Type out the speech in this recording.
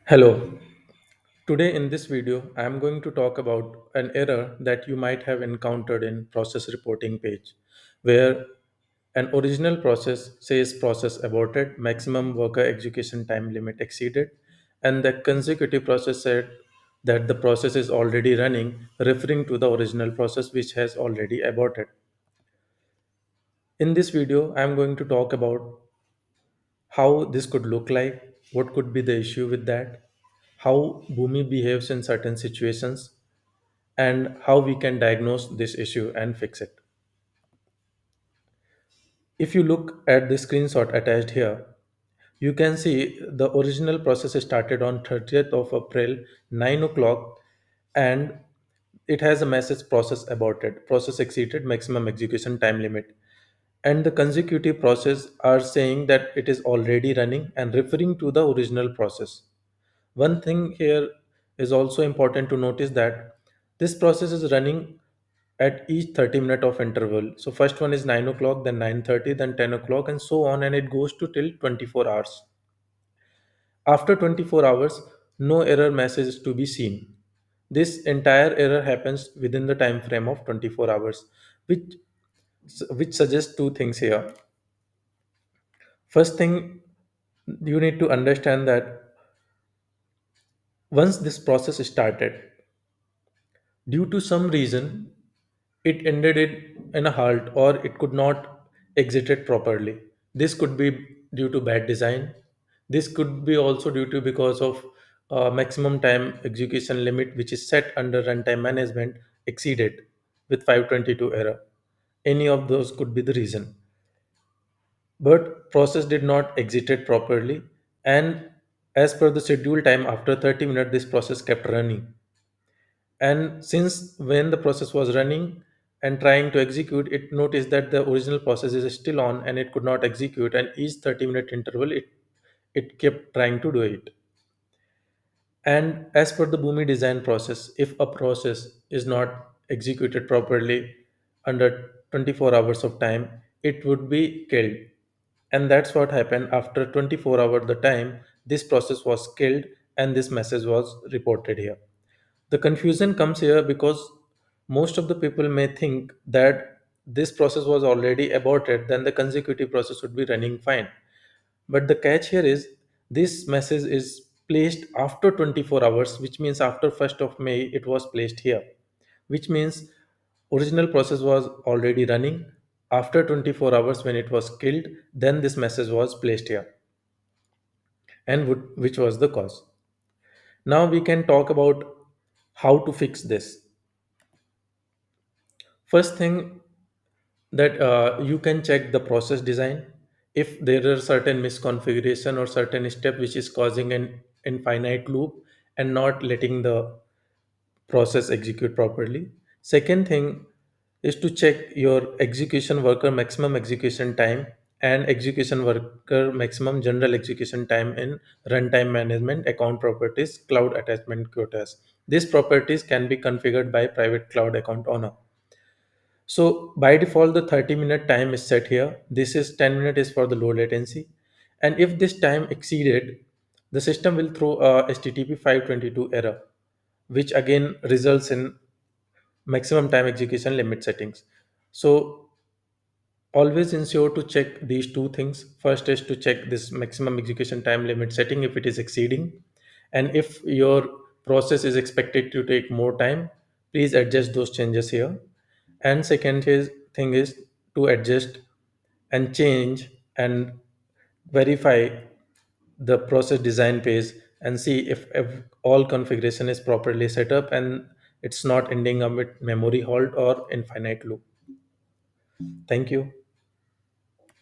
Hello. Today in this video, I am going to talk about an error that you might have encountered in process reporting page, where an original process says process aborted, maximum worker execution time limit exceeded, and the consecutive process said that the process is already running, referring to the original process which has already aborted. In this video, I am going to talk about how this could look like, what could be the issue with that, how Boomi behaves in certain situations, and how we can diagnose this issue and fix it. If you look at the screenshot attached here, you can see the original process started on 30th of April, 9 o'clock, and it has a message process aborted, process exceeded maximum execution time limit. And the consecutive process are saying that it is already running and referring to the original process. One thing here is also important to notice that this process is running at each 30-minute of interval. So first one is 9 o'clock, then 9:30, then 10 o'clock, and so on, and it goes to till 24 hours. After 24 hours, no error message is to be seen. This entire error happens within the time frame of 24 hours, which which suggests two things here. First thing, you need to understand that once this process started, due to some reason, it ended it in a halt or it could not exit it properly. This could be due to bad design. This could be also due to because of maximum time execution limit which is set under runtime management exceeded with 522 error. Any of those could be the reason. But process did not exit it properly, and as per the schedule time after 30 minutes this process kept running. And since when the process was running and trying to execute, it noticed that the original process is still on and it could not execute, and each 30-minute interval it kept trying to do it. And as per the Boomi design process, if a process is not executed properly under 24 hours of time, it would be killed. And that's what happened after 24 hours the time this process was killed and this message was reported here. The confusion comes here because most of the people may think that this process was already aborted, then the consecutive process would be running fine. But the catch here is this message is placed after 24 hours, which means after 1st of May it was placed here, which means original process was already running. After 24 hours when it was killed, then this message was placed here, and which was the cause. Now we can talk about how to fix this. First thing, that you can check the process design. If there are certain misconfiguration or certain step which is causing an infinite loop and not letting the process execute properly. Second thing is to check your execution worker maximum execution time and execution worker maximum general execution time in runtime management account properties cloud attachment quotas. These properties can be configured by private cloud account owner. So by default, the 30-minute time is set here. This is 10 minutes is for the low latency. And if this time exceeded, the system will throw a HTTP 522 error, which again results in maximum time execution limit settings. So always ensure to check these two things. First is to check this maximum execution time limit setting if it is exceeding, and if your process is expected to take more time, please adjust those changes here. And second is thing is to adjust and change and verify the process design page and see if all configuration is properly set up and it's not ending up with memory halt or infinite loop. Thank you.